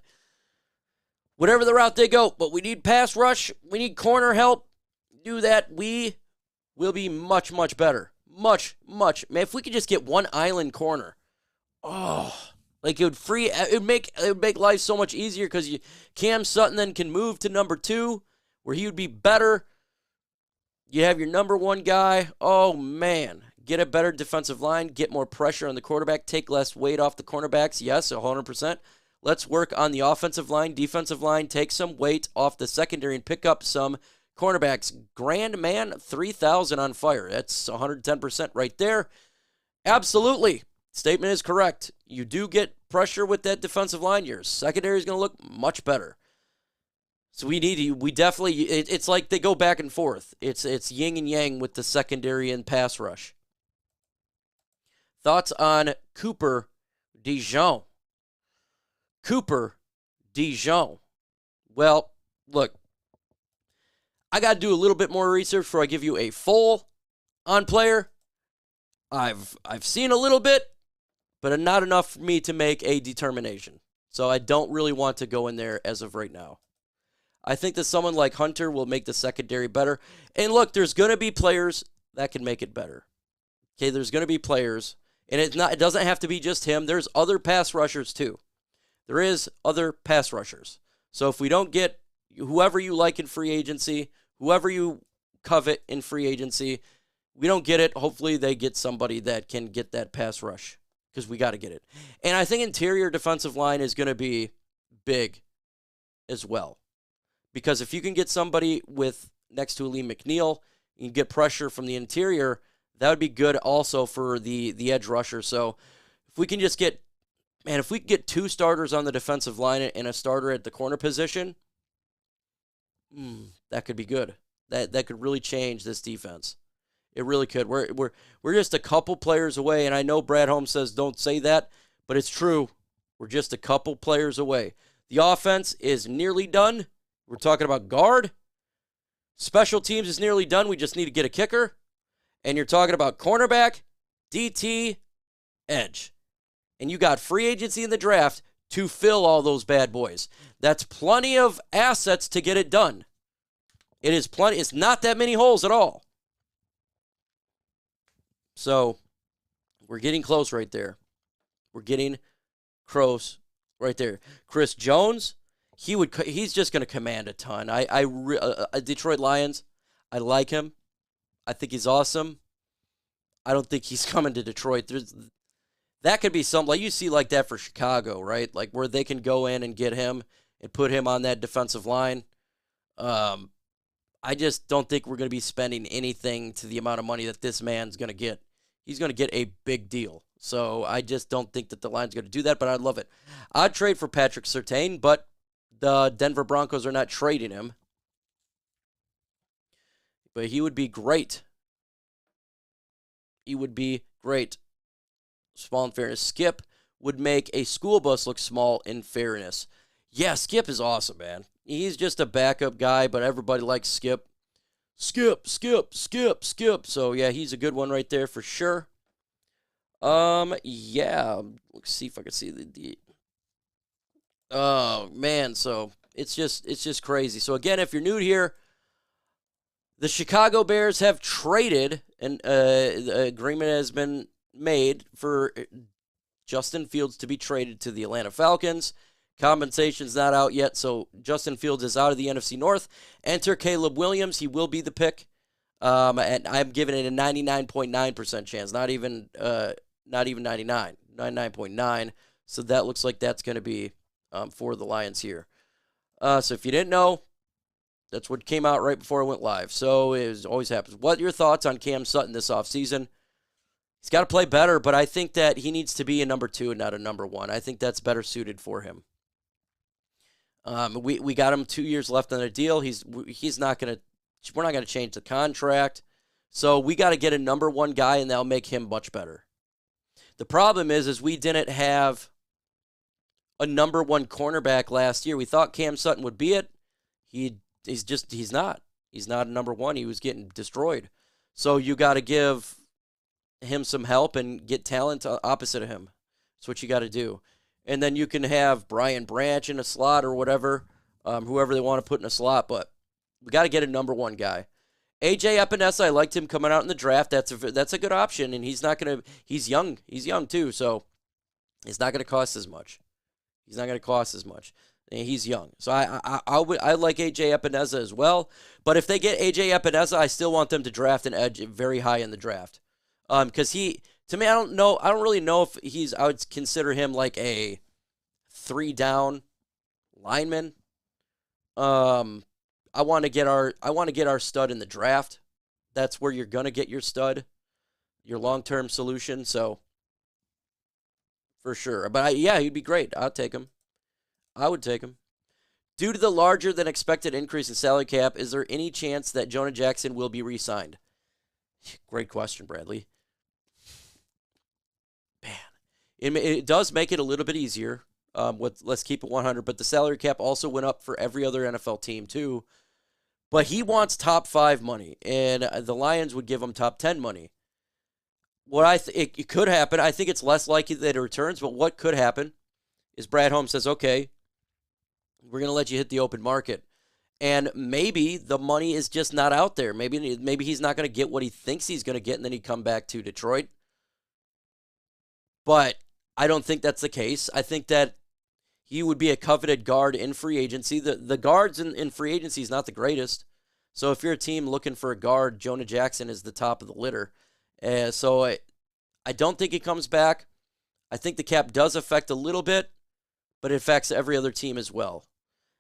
Whatever the route they go, but we need pass rush. We need corner help. Do that. We will be much, much better. Much, much. Man, if we could just get one island corner. Oh, like it would make life so much easier because Cam Sutton then can move to number 2 where he would be better. You have your number 1 guy. Oh, man. Get a better defensive line, get more pressure on the quarterback, take less weight off the cornerbacks. Yes, 100%. Let's work on the offensive line, defensive line, take some weight off the secondary and pick up some cornerbacks. Grand man, 3,000 on fire. That's 110% right there. Absolutely. Statement is correct. You do get pressure with that defensive line. Your secondary is going to look much better. So we definitely, it's like they go back and forth. It's yin and yang with the secondary and pass rush. Thoughts on Cooper DeJean? Cooper DeJean. Well, look, I got to do a little bit more research before I give you a full on player. I've seen a little bit, but not enough for me to make a determination. So I don't really want to go in there as of right now. I think that someone like Hunter will make the secondary better. And look, there's going to be players that can make it better. Okay, there's going to be players. And it doesn't have to be just him. There's other pass rushers too. There is other pass rushers. So if we don't get whoever you like in free agency, whoever you covet in free agency, we don't get it. Hopefully they get somebody that can get that pass rush because we got to get it. And I think interior defensive line is going to be big as well. Because if you can get somebody with next to Lee McNeil, you can get pressure from the interior, that would be good also for the edge rusher. So if we can just get, man, if we can get 2 starters on the defensive line and a starter at the corner position, that could be good. That could really change this defense. It really could. We're just a couple players away, and I know Brad Holmes says don't say that, but it's true. We're just a couple players away. The offense is nearly done. We're talking about guard. Special teams is nearly done. We just need to get a kicker. And you're talking about cornerback, DT, edge. And you got free agency in the draft to fill all those bad boys. That's plenty of assets to get it done. It is plenty. It's not that many holes at all. So we're getting close right there. We're getting close right there. Chris Jones, he's just going to command a ton. Detroit Lions, I like him. I think he's awesome. I don't think he's coming to Detroit. That could be something like you see like that for Chicago, right? Like where they can go in and get him and put him on that defensive line. I just don't think we're going to be spending anything to the amount of money that this man's going to get. He's going to get a big deal. So I just don't think that the line's going to do that, but I'd love it. I'd trade for Patrick Surtain, but the Denver Broncos are not trading him. But he would be great. He would be great. Small in fairness. Skip would make a school bus look small in fairness. Yeah, Skip is awesome, man. He's just a backup guy, but everybody likes Skip. Skip. So, yeah, he's a good one right there for sure. Yeah. Let's see if I can see the oh, man. So, it's just crazy. So, again, if you're new here, the Chicago Bears have traded, and the agreement has been made for Justin Fields to be traded to the Atlanta Falcons. Compensation's not out yet, so Justin Fields is out of the NFC North. Enter Caleb Williams. He will be the pick. And I'm giving it a 99.9% chance, not even 99, 99.9. So that looks like that's going to be for the Lions here. So if you didn't know, that's what came out right before I went live. So it always happens. What are your thoughts on Cam Sutton this offseason? He's got to play better, but I think that he needs to be a number 2 and not a number 1. I think that's better suited for him. We got him 2 years left on a deal. He's not going to. We're not going to change the contract. So we got to get a number 1 guy, and that'll make him much better. The problem is we didn't have a number one cornerback last year. We thought Cam Sutton would be it. He's not. He's not a number one. He was getting destroyed. So you got to give him some help and get talent opposite of him. That's what you got to do. And then you can have Brian Branch in a slot or whatever, whoever they want to put in a slot. But we got to get a number one guy. AJ Epinesa, I liked him coming out in the draft. That's a good option, and he's young. He's young too, so it's not going to cost as much. And he's young. So I like AJ Epinesa as well. But if they get AJ Epinesa, I still want them to draft an edge very high in the draft. Because to me, I don't really know if I would consider him like a 3-down lineman. I want to get our stud in the draft. That's where you're gonna get your stud, your long-term solution. So for sure, but he'd be great. I'd take him. I would take him. Due to the larger than expected increase in salary cap, is there any chance that Jonah Jackson will be re-signed? Great question, Bradley. Man, it does make it a little bit easier. Let's keep it 100. But the salary cap also went up for every other NFL team too. But he wants top 5 money, and the Lions would give him top 10 money. It could happen. I think it's less likely that it returns, but what could happen is Brad Holmes says, okay, we're going to let you hit the open market. And maybe the money is just not out there. Maybe he's not going to get what he thinks he's going to get, and then he'd come back to Detroit. But I don't think that's the case. I think that he would be a coveted guard in free agency. The guards in free agency is not the greatest. So if you're a team looking for a guard, Jonah Jackson is the top of the litter. So I don't think he comes back. I think the cap does affect a little bit, but it affects every other team as well.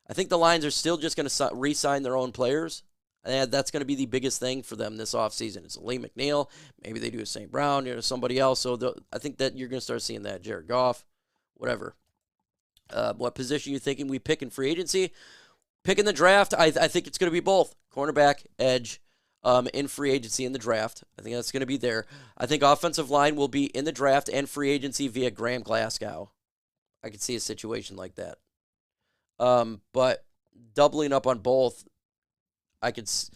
I think the Lions are still just going to re-sign their own players. And that's going to be the biggest thing for them this offseason. It's Lee McNeil. Maybe they do a St. Brown, somebody else. So I think that you're going to start seeing that. Jared Goff, whatever. What position you thinking we pick in free agency? Pick in the draft, I think it's going to be both. Cornerback, edge, in free agency in the draft. I think that's going to be there. I think offensive line will be in the draft and free agency via Graham Glasgow. I could see a situation like that. But doubling up on both, it's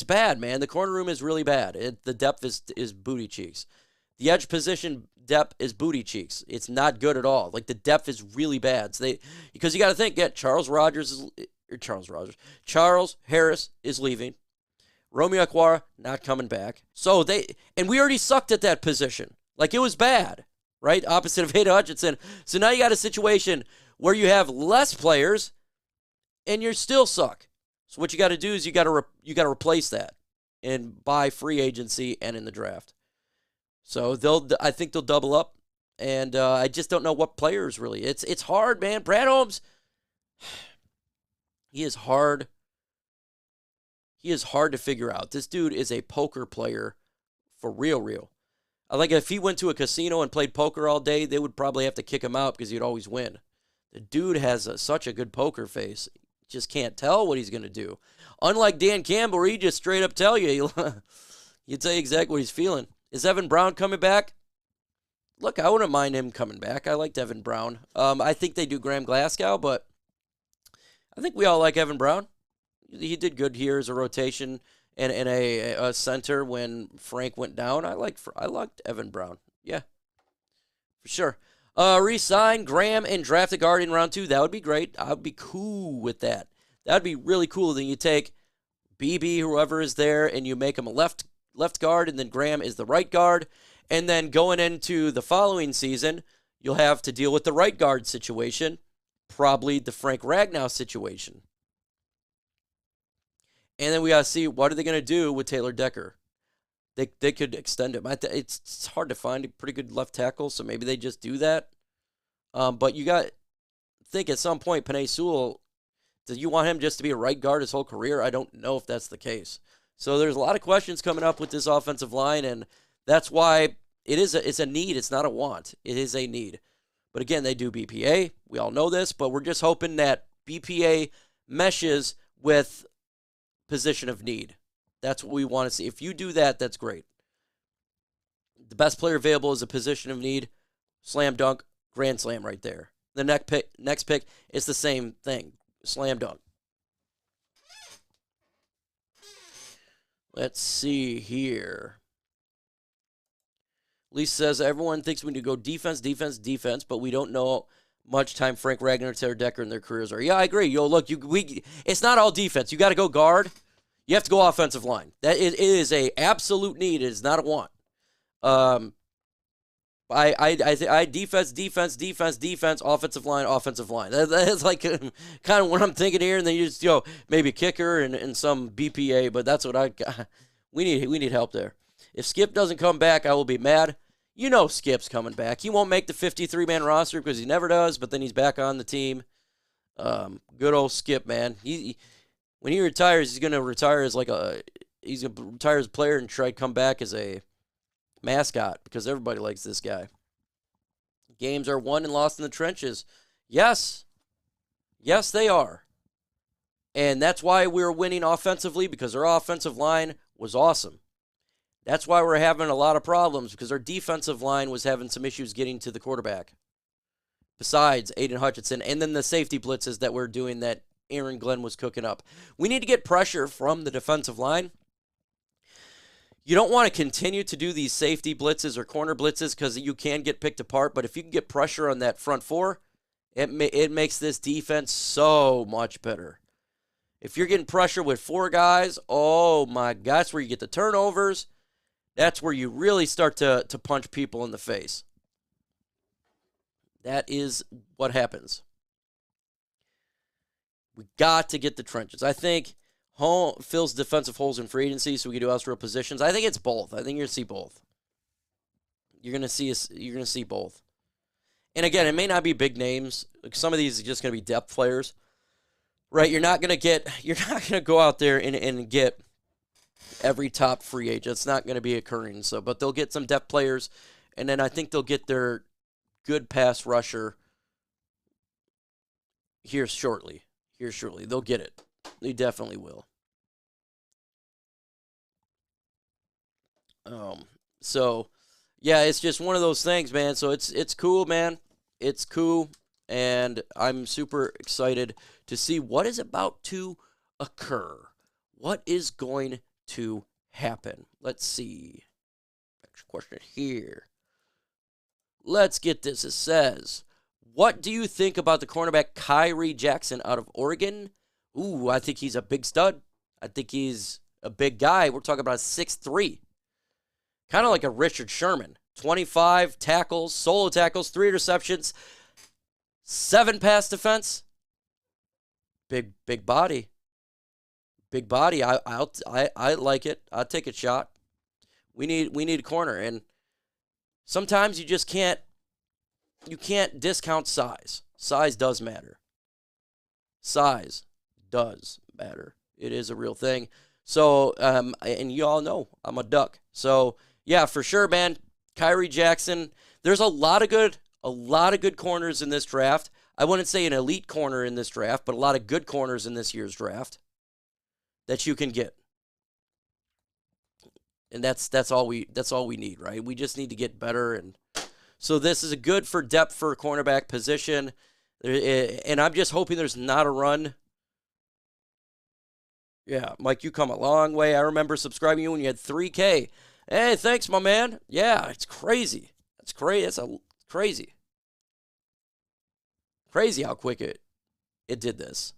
bad, man. The corner room is really bad. The depth is booty cheeks. The edge position depth is booty cheeks. It's not good at all. Like, the depth is really bad. So because you got to think, Charles Harris is leaving. Romeo Okwara not coming back. So we already sucked at that position. Like, it was bad, right? Opposite of Hayden Hutchinson. So now you got a situation where you have less players and you still suck. So what you got to do is you got to replace that and buy free agency and in the draft. So I think they'll double up, and I just don't know what players really. It's hard, man. Brad Holmes, he is hard. He is hard to figure out. This dude is a poker player for real. Like, if he went to a casino and played poker all day, they would probably have to kick him out because he'd always win. The dude has such a good poker face. Just can't tell what he's going to do. Unlike Dan Campbell, where he just straight up tell you. He'll tell you exactly what he's feeling. Is Evan Brown coming back? Look, I wouldn't mind him coming back. I liked Evan Brown. I think they do Graham Glasgow, but I think we all like Evan Brown. He did good here as a rotation and a center when Frank went down. I liked Evan Brown. Yeah, for sure. Re-sign Graham and draft a guard in round 2. That would be great. I would be cool with that. That would be really cool. Then you take BB, whoever is there, and you make him a left guard, and then Graham is the right guard. And then going into the following season, you'll have to deal with the right guard situation, probably the Frank Ragnow situation. And then we got to see what are they going to do with Taylor Decker. They could extend him. It's hard to find a pretty good left tackle, so maybe they just do that. But you got to think at some point, Penei Sewell, do you want him just to be a right guard his whole career? I don't know if that's the case. So there's a lot of questions coming up with this offensive line, and that's why it's a need. It's not a want. It is a need. But again, they do BPA. We all know this, but we're just hoping that BPA meshes with position of need. That's what we want to see. If you do that, that's great. The best player available is a position of need. Slam dunk, grand slam right there. The next pick is the same thing. Slam dunk. Let's see here. Lisa says, everyone thinks we need to go defense, but we don't know much time Frank Ragnar, Taylor Decker in their careers are. Yeah, I agree. Yo, look, it's not all defense. You got to go guard. You have to go offensive line. It is a absolute need. It is not a want. I defense, offensive line. That's like kind of what I'm thinking here. And then you just, maybe kicker and some BPA, but that's what we need help there. If Skip doesn't come back, I will be mad. You know Skip's coming back. He won't make the 53-man roster because he never does, but then he's back on the team. Good old Skip, man. When he retires, he's going to retire as he's going to retire as a player and try to come back as a mascot because everybody likes this guy. Games are won and lost in the trenches. Yes. Yes, they are. And that's why we're winning offensively, because our offensive line was awesome. That's why we're having a lot of problems, because our defensive line was having some issues getting to the quarterback. Besides Aiden Hutchinson, and then the safety blitzes that we're doing that Aaron Glenn was cooking up. We need to get pressure from the defensive line. You don't want to continue to do these safety blitzes or corner blitzes because you can get picked apart, but if you can get pressure on that front four, it makes this defense so much better. If you're getting pressure with four guys, oh my God, that's where you get the turnovers. That's where you really start to punch people in the face. That is what happens. We got to get the trenches. I think fills defensive holes in free agency so we can do elsewhere positions. I think it's both. I think you're going to see both. You're going to see both. And again, it may not be big names. Like some of these are just going to be depth players. Right? You're not going to go out there and get every top free agent. It's not going to be occurring. But they'll get some depth players, and then I think they'll get their good pass rusher here shortly. They'll get it. They definitely will. So yeah, it's just one of those things, man. So it's cool, man. It's cool, and I'm super excited to see what is about to occur. What is going to happen? Let's see. Next question here. Let's get this. It says, what do you think about the cornerback Kyrie Jackson out of Oregon? Ooh, I think he's a big stud. I think he's a big guy. We're talking about 6'3". Kind of like a Richard Sherman. 25 tackles, solo tackles, 3 interceptions, 7 pass defense. Big body. Big body. I like it. I'll take a shot. We need a corner, and sometimes you just can't discount size. Size does matter. Size does matter. It is a real thing. So, and you all know I'm a duck. So, yeah, for sure, man. Kyrie Jackson. There's a lot of good corners in this draft. I wouldn't say an elite corner in this draft, but a lot of good corners in this year's draft that you can get. And that's all we need, right? We just need to get better, and so this is a good for depth for cornerback position. And I'm just hoping there's not a run. Yeah, Mike, you come a long way. I remember subscribing to you when you had 3K. Hey, thanks, my man. Yeah, it's crazy. That's crazy. That's crazy. Crazy how quick it did this.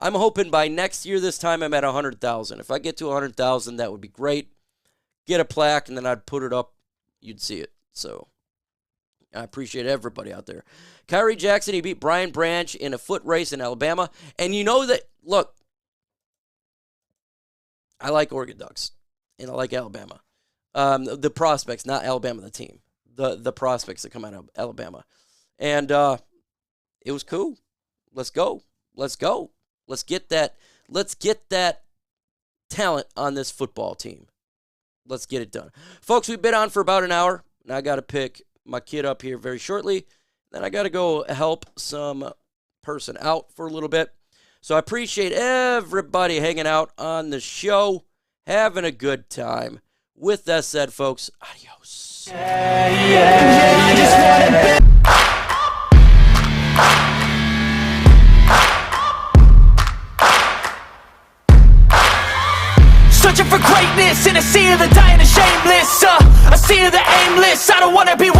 I'm hoping by next year this time I'm at 100,000. If I get to 100,000, that would be great. Get a plaque, and then I'd put it up. You'd see it. So I appreciate everybody out there. Kyrie Jackson, he beat Brian Branch in a foot race in Alabama. And you know that, look, I like Oregon Ducks, and I like Alabama. The prospects, not Alabama, the team. The prospects that come out of Alabama. And it was cool. Let's go. Let's go. Let's get that talent on this football team. Let's get it done. Folks, we've been on for about an hour. Now I got to pick my kid up here very shortly. Then I got to go help some person out for a little bit. So I appreciate everybody hanging out on the show, having a good time. With that said, folks, adios. Searching for greatness in a sea of the dying and shameless, a sea of the aimless. I don't wanna be